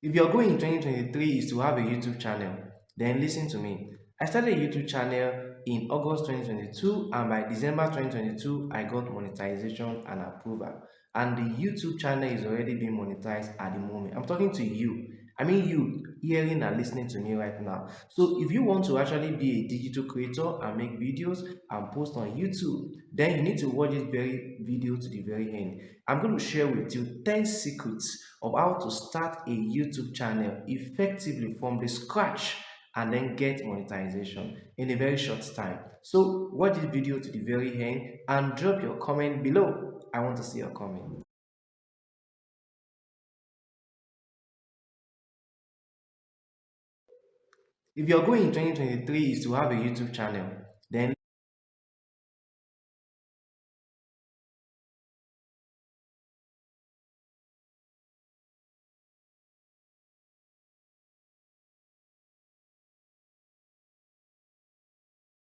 If your goal in 2023 is to have a YouTube channel, then listen to me. I started a YouTube channel in August 2022, and by December 2022, I got monetization and approval. And the YouTube channel is already being monetized at the moment. I'm talking to you. I mean, you hearing and listening to me right now. So, if you want to actually be a digital creator and make videos and post on YouTube, then you need to watch this very video to the very end. I'm going to share with you 10 secrets of how to start a YouTube channel effectively from the scratch and then get monetization in a very short time. So watch this video to the very end and drop your comment below. I want to see your comment. If your goal in 2023 is to have a YouTube channel, then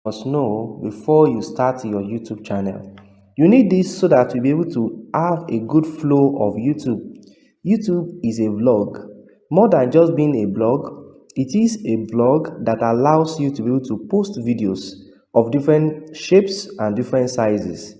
must know before you start your YouTube channel. You need this so that you'll be able to have a good flow of YouTube. YouTube is a vlog. More than just being a blog, it is a blog that allows you to be able to post videos of different shapes and different sizes.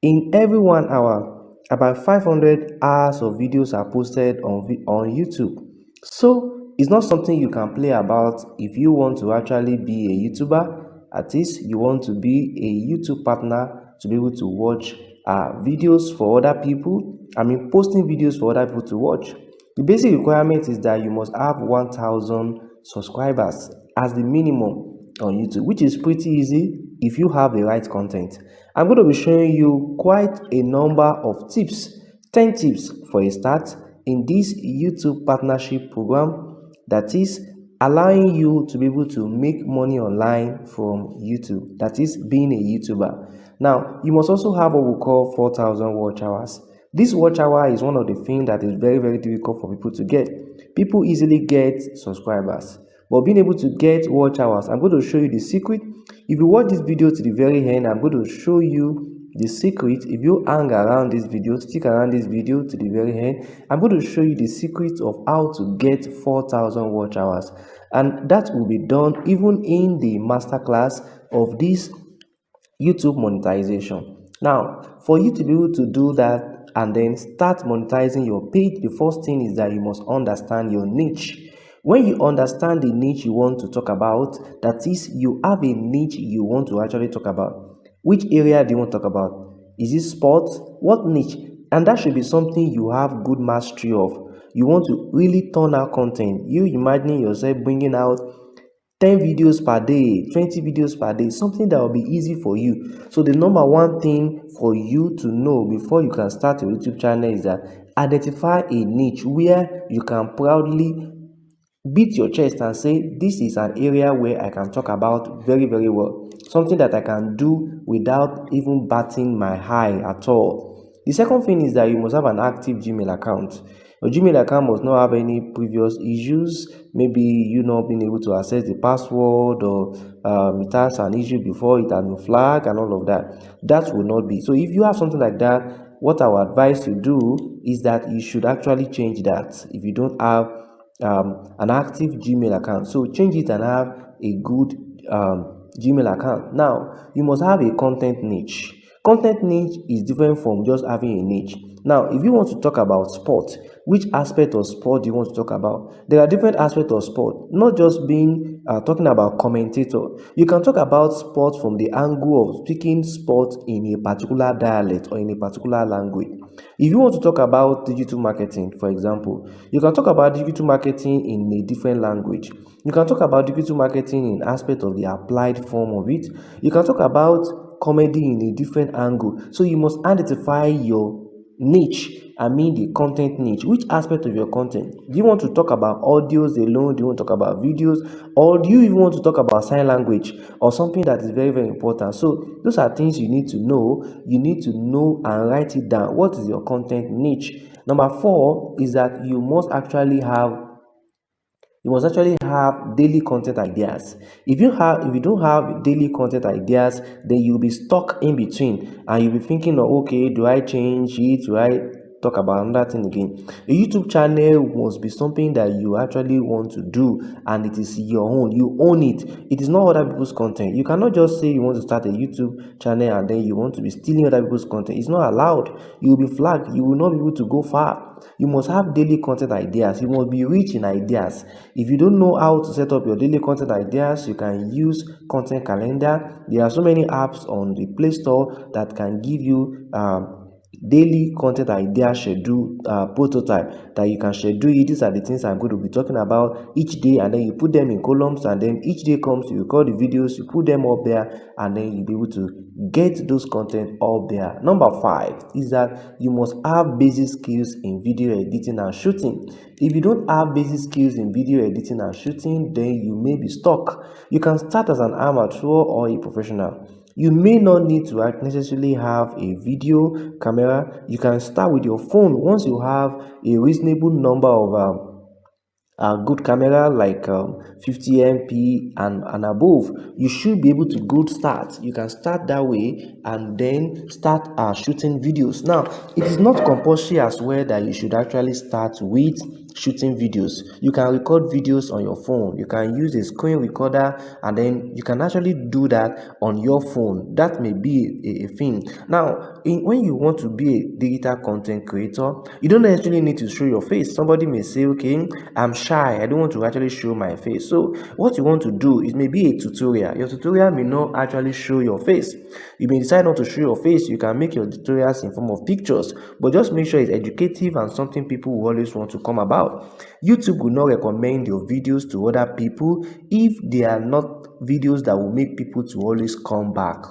In every 1 hour, about 500 hours of videos are posted on YouTube. So it's not something you can play about if you want to actually be a YouTuber. At least you want to be a YouTube partner to be able to watch videos for other people. I mean, posting videos for other people to watch. The basic requirement is that you must have 1,000 subscribers as the minimum on YouTube, which is pretty easy if you have the right content. I'm going to be showing you quite a number of tips, 10 tips for a start in this YouTube partnership program that is allowing you to be able to make money online from YouTube, that is being a YouTuber. Now, you must also have what we call 4,000 watch hours. This watch hour is one of the things that is very, very difficult for people to get. People easily get subscribers, but being able to get watch hours, I'm going to show you the secret. If you watch this video to the very end, I'm going to show you the secret. If you hang around this video, stick around this video to the very end, I'm going to show you the secret of how to get 4,000 watch hours, and that will be done even in the masterclass of this YouTube monetization. Now, for you to be able to do that and then start monetizing your page, the first thing is that you must understand your niche. When you understand the niche you want to talk about, that is, you have a niche you want to actually talk about. Which area do you want to talk about? Is it sports? What niche? And that should be something you have good mastery of. You want to really turn out content. You imagining yourself bringing out 10 videos per day, 20 videos per day, something that will be easy for you. So the number one thing for you to know before you can start a YouTube channel is that identify a niche where you can proudly beat your chest and say, this is an area where I can talk about very, very well. Something that I can do without even batting my eye at all. The second thing is that you must have an active Gmail account. Your Gmail account must not have any previous issues, maybe you not being able to access the password, or it has an issue before, it has been flagged and all of that. That will not be. So if you have something like that, what I would advise you do is that you should actually change that if you don't have an active Gmail account. So change it and have a good Gmail account. Now, you must have a content niche. Content niche is different from just having a niche. Now, if you want to talk about sport, which aspect of sport do you want to talk about? There are different aspects of sport, not just being talking about commentator. You can talk about sport from the angle of speaking sport in a particular dialect or in a particular language. If you want to talk about digital marketing, for example, you can talk about digital marketing in a different language. You can talk about digital marketing in aspect of the applied form of it. You can talk about comedy in a different angle. So you must identify your niche. I mean the content niche. Which aspect of your content? Do you want to talk about audios alone? Do you want to talk about videos? Or do you even want to talk about sign language or something that is very, very important? So those are things you need to know. You need to know and write it down. What is your content niche? Number 4 is that you must actually have daily content ideas. If you don't have daily content ideas, then you'll be stuck in between and you'll be thinking, oh, okay, do I change it? Do I talk about another thing again. A YouTube channel must be something that you actually want to do, and it is your own. You own it. It is not other people's content. You cannot just say you want to start a YouTube channel and then you want to be stealing other people's content. It's not allowed. You will be flagged. You will not be able to go far. You must have daily content ideas. You must be rich in ideas. If you don't know how to set up your daily content ideas, you can use content calendar. There are so many apps on the Play Store that can give you daily content idea schedule prototype that you can schedule it. These are the things I'm going to be talking about each day, and then you put them in columns, and then each day comes, you record the videos, you put them up there, and then you'll be able to get those content up there. Number 5 is that you must have basic skills in video editing and shooting. If you don't have basic skills in video editing and shooting, then you may be stuck. You can start as an amateur or a professional. You may not need to necessarily have a video camera. You can start with your phone. Once you have a reasonable number of a good camera like 50 MP and above, you should be able to good start. You can start that way and then start shooting videos. Now, it is not compulsory as well that you should actually start with shooting videos. You can record videos on your phone. You can use a screen recorder, and then you can actually do that on your phone. That may be a thing. Now, when you want to be a digital content creator, you don't necessarily need to show your face. Somebody may say, okay, I'm shy, I don't want to actually show my face. So what you want to do is maybe a tutorial. Your tutorial may not actually show your face. You may decide not to show your face. You can make your tutorials in form of pictures, but just make sure it's educative and something people will always want to come about. YouTube will not recommend your videos to other people if they are not videos that will make people to always come back.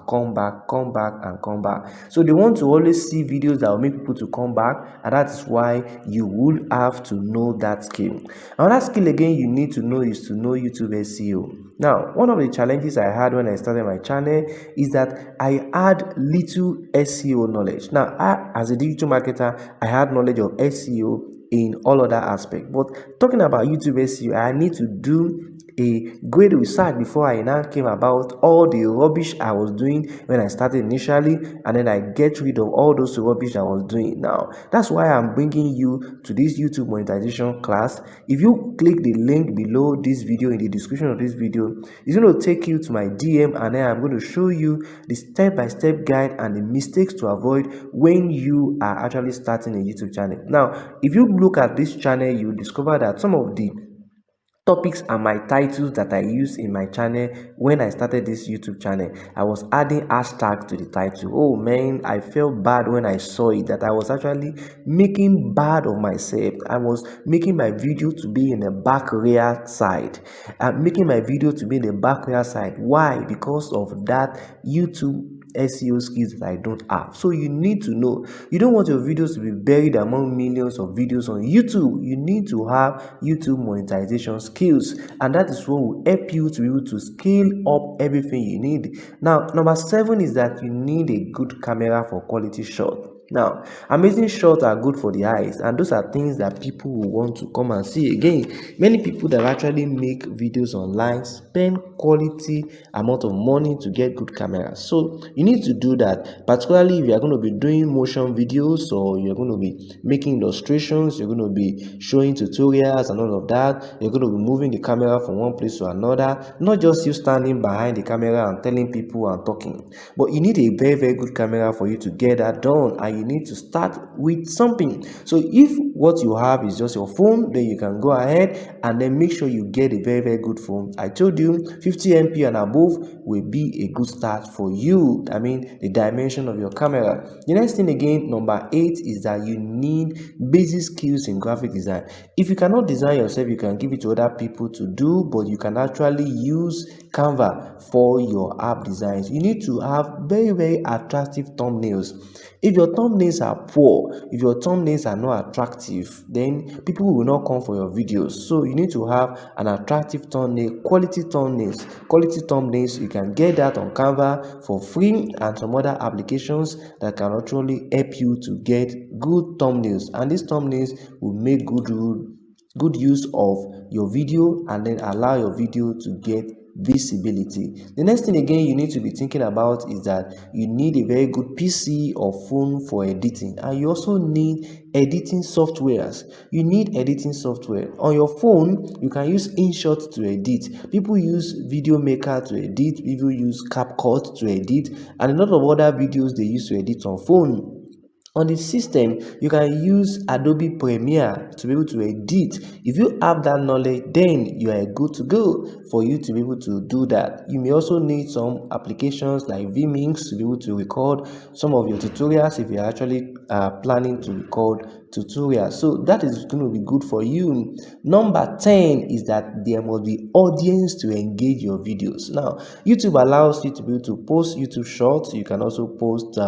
So they want to always see videos that will make people to come back, and that is why you will have to know that skill. Another skill again you need to know is to know YouTube SEO. Now, one of the challenges I had when I started my channel is that I had little SEO knowledge. Now, as a digital marketer, I had knowledge of SEO in all other aspects, but talking about YouTube SEO, I need to do a great research before I now came about all the rubbish I was doing when I started initially, and then I get rid of all those rubbish I was doing. Now, that's why I'm bringing you to this YouTube monetization class. If you click the link below this video in the description of this video, it's going to take you to my DM, and then I'm going to show you the step-by-step guide and the mistakes to avoid when you are actually starting a YouTube channel. Now, if you look at this channel, you will discover that some of the topics and my titles that I use in my channel when I started this YouTube channel, I was adding hashtags to the title. Oh man, I felt bad when I saw it, that I was actually making bad of myself. I was making my video to be in the back rear side. I'm making my video to be in the back rear side. Why? Because of that YouTube SEO skills that I don't have. So you need to know. You don't want your videos to be buried among millions of videos on YouTube. You need to have YouTube monetization skills, and that is what will help you to be able to scale up everything you need. Now, number 7 is that you need a good camera for quality shot. Now, amazing shots are good for the eyes, and those are things that people will want to come and see. Again, many people that actually make videos online spend quality amount of money to get good cameras. So you need to do that, particularly if you are going to be doing motion videos, or you're going to be making illustrations, you're going to be showing tutorials and all of that. You're going to be moving the camera from one place to another, not just you standing behind the camera and telling people and talking, but you need a very, very good camera for you to get that done, and you need to start with something. So if what you have is just your phone, then you can go ahead and then make sure you get a very, very good phone. I told you 50 MP and above will be a good start for you. I mean, the dimension of your camera. The next thing again, number 8, is that you need basic skills in graphic design. If you cannot design yourself, you can give it to other people to do, but you can actually use Canva for your app designs. You need to have very, very attractive thumbnails. If your thumbnails are poor, if your thumbnails are not attractive, then people will not come for your videos. So you need to have an attractive thumbnail, quality thumbnails. Quality thumbnails, you can get that on Canva for free, and some other applications that can actually help you to get good thumbnails. And these thumbnails will make good use of your video, and then allow your video to get visibility. The next thing again you need to be thinking about is that you need a very good PC or phone for editing, and you also need editing softwares. You need editing software. On your phone, you can use InShot to edit. People use Video Maker to edit. People use CapCut to edit, and a lot of other videos they use to edit on phone. On the system, you can use Adobe Premiere to be able to edit. If you have that knowledge, then you are good to go for you to be able to do that. You may also need some applications like vMix to be able to record some of your tutorials if you're actually planning to record tutorials. So that is going to be good for you. Number 10 is that there must be audience to engage your videos. Now, YouTube allows you to be able to post YouTube shorts. You can also post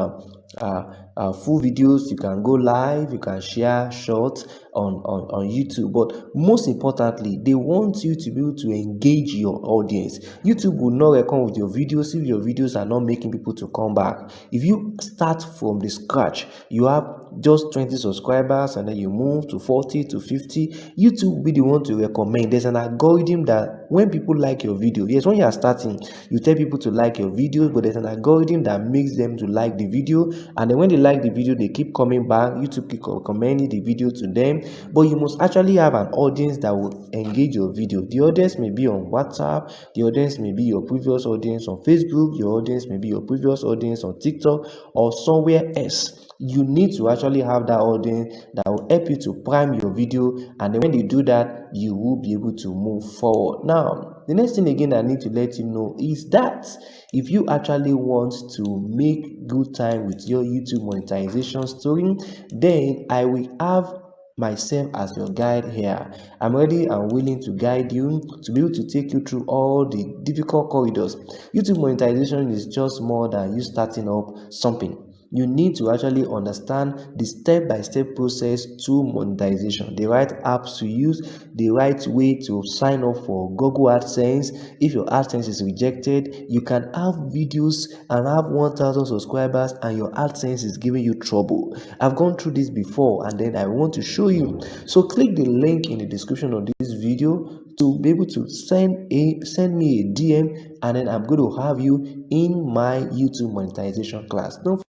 full videos. You can go live, you can share shorts on YouTube, but most importantly, they want you to be able to engage your audience. YouTube will not reckon with your videos if your videos are not making people to come back. If you start from the scratch, you have just 20 subscribers and then you move to 40 to 50, YouTube will be the one to recommend. There's an algorithm that when people like your video, yes, when you are starting, you tell people to like your videos, but there's an algorithm that makes them to like the video, and then when they like the video, they keep coming back. YouTube keep recommending the video to them. But you must actually have an audience that will engage your video. The audience may be on WhatsApp, the audience may be your previous audience on Facebook, your audience may be your previous audience on TikTok or somewhere else. You need to actually have that audience that will help you to prime your video, and then when they do that, you will be able to move forward. Now, the next thing again I need to let you know is that if you actually want to make good time with your YouTube monetization story, then I will have myself as your guide here. I'm ready and willing to guide you to be able to take you through all the difficult corridors. YouTube monetization is just more than you starting up something. You need to actually understand the step-by-step process to monetization, the right apps to use, the right way to sign up for Google AdSense. If your AdSense is rejected, you can have videos and have 1,000 subscribers and your AdSense is giving you trouble. I've gone through this before and then I want to show you. So click the link in the description of this video to be able to send me a DM, and then I'm going to have you in my YouTube monetization class. Don't